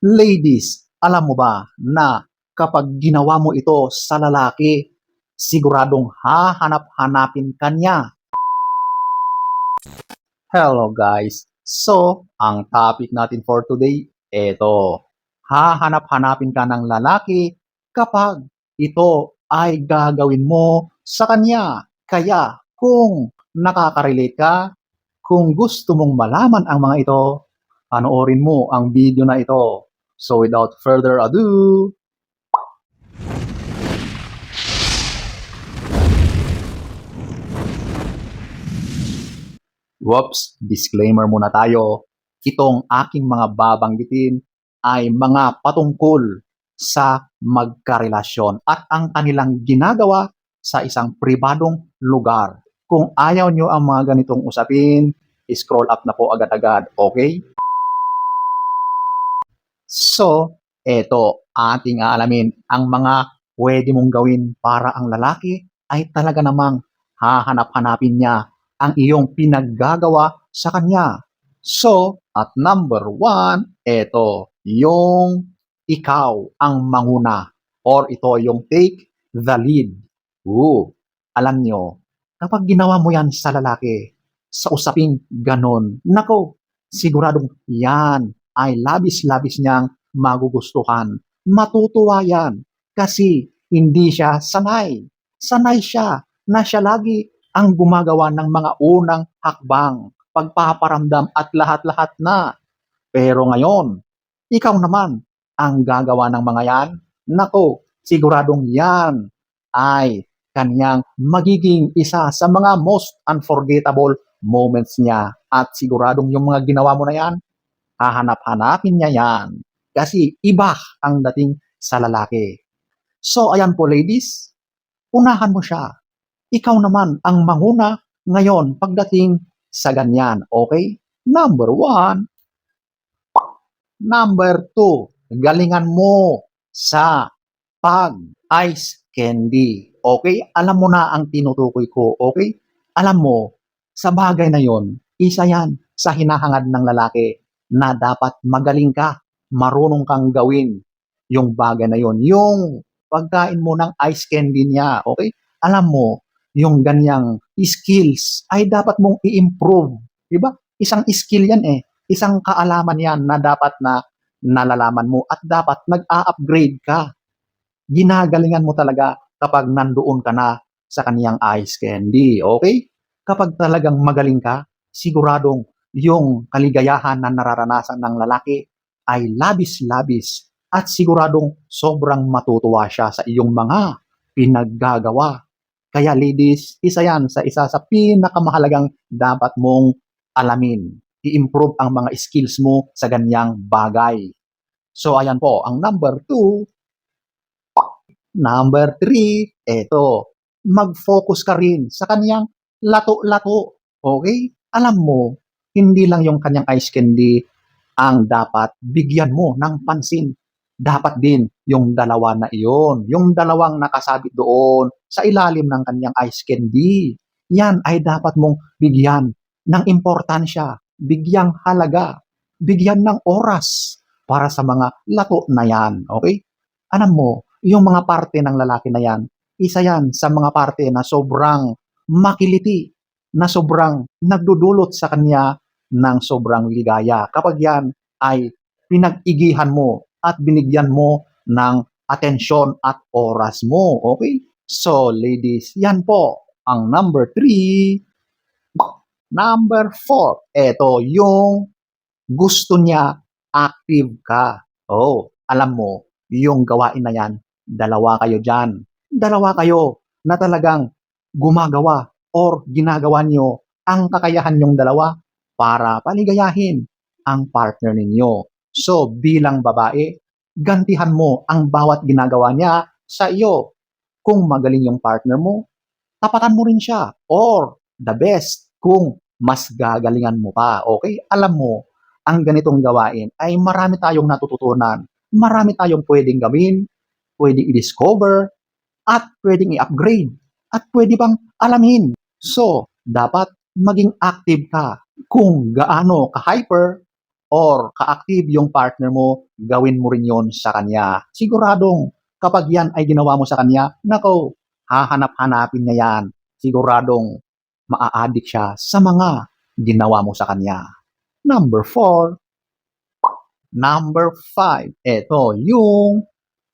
Ladies, alam mo ba na kapag ginawa mo ito sa lalaki, siguradong hahanap-hanapin ka niya? Hello guys! So, ang topic natin for today, eto. Hahanap-hanapin ka ng lalaki kapag ito ay gagawin mo sa kanya. Kaya kung nakaka-relate ka, kung gusto mong malaman ang mga ito, panoorin mo ang video na ito. So without further ado, whoops, disclaimer muna tayo. Itong aking mga babanggitin ay mga patungkol sa magkarelasyon at ang kanilang ginagawa sa isang pribadong lugar. Kung ayaw nyo ang mga ganitong usapin, scroll up na po agad-agad, okay? So, eto, ating aalamin ang mga pwede mong gawin para ang lalaki ay talaga namang hahanap-hanapin niya ang iyong pinaggagawa sa kanya. So, at number one, eto, yung ikaw ang manguna or ito yung take the lead. Alam nyo, kapag ginawa mo yan sa lalaki, sa usaping ganon, nako, siguradong yan ay labis-labis niyang magugustuhan. Matutuwa yan kasi hindi siya sanay. Sanay siya na siya lagi ang gumagawa ng mga unang hakbang, pagpaparamdam at lahat-lahat na. Pero ngayon, ikaw naman ang gagawa ng mga yan. Nako, siguradong yan ay kanyang magiging isa sa mga most unforgettable moments niya. At siguradong yung mga ginawa mo na yan, hahanap-hanapin niya yan. Kasi iba ang dating sa lalaki. So ayan po ladies, unahan mo siya. Ikaw naman ang manguna ngayon pagdating sa ganyan. Okay? Number one. Number two, galingan mo sa pag-ice candy. Okay? Alam mo na ang tinutukoy ko. Okay? Alam mo, sa bagay na yon, isa yan sa hinahangad ng lalaki na dapat magaling ka, marunong kang gawin yung bagay na yon. Yung pagkain mo ng ice candy niya, okay? Alam mo, yung ganyang skills ay dapat mong i-improve. Diba? Isang skill yan eh. Isang kaalaman yan na dapat na nalalaman mo at dapat nag-a-upgrade ka. Ginagalingan mo talaga kapag nandoon ka na sa kaniyang ice candy. Okay? Kapag talagang magaling ka, siguradong yung kaligayahan na nararanasan ng lalaki ay labis-labis at siguradong sobrang matutuwa siya sa iyong mga pinaggagawa. Kaya ladies, isa sa pinakamahalagang dapat mong alamin. I-improve ang mga skills mo sa ganyang bagay. So ayan po, ang number two. Number three, eto, mag-focus ka rin sa kanyang lato-lato. Okay? Alam mo, hindi lang yung kanyang ice candy ang dapat bigyan mo ng pansin. Dapat din yung dalawa na iyon, yung dalawang nakasabit doon sa ilalim ng kanyang ice candy. Yan ay dapat mong bigyan ng importansya, bigyang halaga, bigyan ng oras para sa mga lato na yan. Okay? Alam mo, yung mga parte ng lalaki na yan, isa yan sa mga parte na sobrang makiliti, na sobrang nagdudulot sa kanya ng sobrang ligaya. Kapag yan ay pinag-igihan mo at binigyan mo ng atensyon at oras mo. Okay? So, ladies, yan po ang number three. Number four, eto yung gusto niya active ka. Alam mo, yung gawain na yan, dalawa kayo dyan. Dalawa kayo na talagang gumagawa or ginagawa nyo ang kakayahan yung dalawa para paligayahin ang partner ninyo. So, bilang babae, gantihan mo ang bawat ginagawa niya sa iyo. Kung magaling yung partner mo, tapatan mo rin siya. Or, the best, kung mas gagalingan mo pa. Okay? Alam mo, ang ganitong gawain ay marami tayong natututunan. Marami tayong pwedeng gawin, pwedeng i-discover, at pwedeng i-upgrade, at pwede bang alamin. So, dapat maging active ka kung gaano ka-hyper or ka-active yung partner mo, gawin mo rin yon sa kanya. Siguradong kapag yan ay ginawa mo sa kanya, nako, hahanap-hanapin niya yan. Siguradong maa-addict siya sa mga ginawa mo sa kanya. Number 4. Number 5. Ito, yung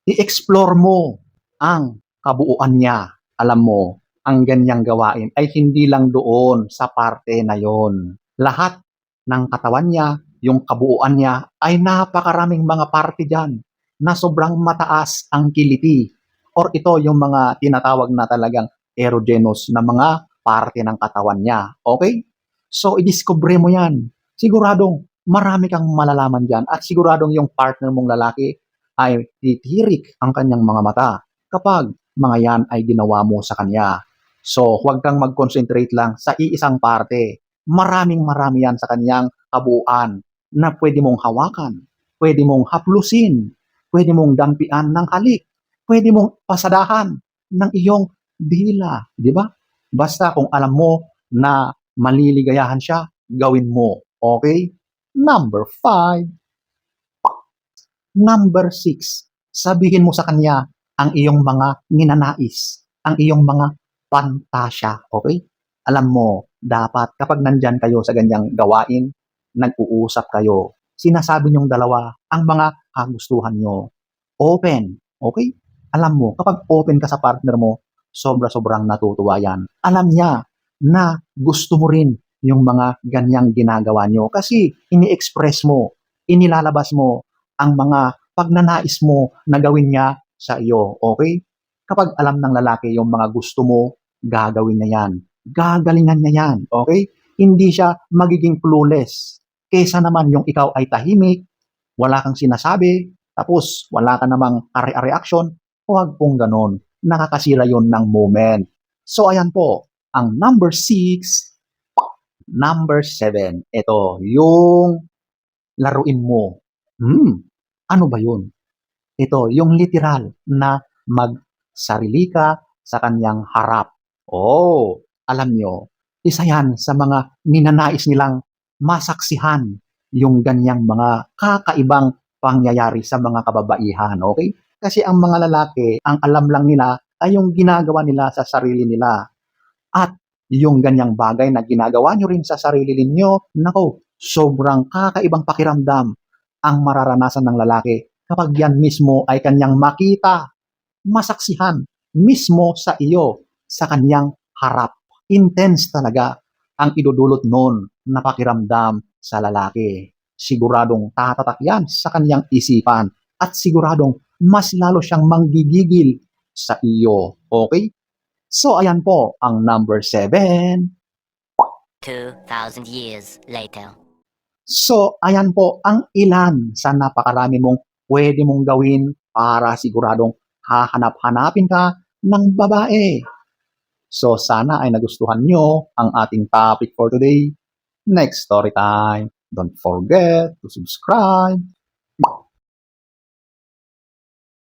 i-explore mo ang kabuuan niya. Alam mo, ang ganyang gawain ay hindi lang doon sa parte na yon. Lahat ng katawan niya, yung kabuuan niya, ay napakaraming mga parte dyan na sobrang mataas ang kiliti. Or ito yung mga tinatawag na talagang erogenous na mga parte ng katawan niya. Okay? So, i-discover mo yan. Siguradong marami kang malalaman dyan at siguradong yung partner mong lalaki ay titirik ang kanyang mga mata kapag mga yan ay ginawa mo sa kanya. So, huwag kang mag-concentrate lang sa iisang parte. Marami yan sa kanyang kabuuan na pwede mong hawakan, pwede mong haplusin, pwede mong dampian ng halik, pwede mong pasadahan ng iyong dila. Di ba? Basta kung alam mo na maliligayahan siya, gawin mo. Okay? Number 5. Number 6, sabihin mo sa kanya ang iyong mga ninanais, ang iyong mga pantasya, okay? Alam mo, dapat kapag nandyan kayo sa ganyang gawain, nag-uusap kayo, sinasabi niyong dalawa ang mga kagustuhan nyo. Open, okay? Alam mo, kapag open ka sa partner mo, sobra-sobrang natutuwa yan. Alam niya na gusto mo rin yung mga ganyang ginagawa nyo kasi ini-express mo, inilalabas mo ang mga pagnanais mo na gawin niya sa iyo, okay? Kapag alam ng lalaki yung mga gusto mo, gagawin niya yan. Gagalingan niya yan, okay? Hindi siya magiging clueless. Kesa naman yung ikaw ay tahimik, wala kang sinasabi, tapos wala ka namang reaction, huwag pong ganon. Nakakasira yon ng moment. So ayan po, ang number 6, number 7, ito, yung laruin mo. Ano ba yun? Ito, yung literal na magsarili ka sa kanyang harap. Oh, alam nyo, isa yan sa mga ninanais nilang masaksihan yung ganyang mga kakaibang pangyayari sa mga kababaihan, okay? Kasi ang mga lalaki, ang alam lang nila ay yung ginagawa nila sa sarili nila. At yung ganyang bagay na ginagawa nyo rin sa sarili ninyo, nako, sobrang kakaibang pakiramdam ang mararanasan ng lalaki kapag yan mismo ay kanyang makita, masaksihan mismo sa iyo, sa kanyang harap. Intense talaga ang idudulot noon na pakiramdam sa lalaki. Siguradong tatatak yan sa kanyang isipan at siguradong mas lalo siyang manggigigil sa iyo. Okay? So, ayan po ang number 7. 2,000 years later. So, ayan po ang ilan sa napakarami mong pwede mong gawin para siguradong hahanap-hanapin ka ng babae. So, sana ay nagustuhan nyo ang ating topic for today. Next story time. Don't forget to subscribe,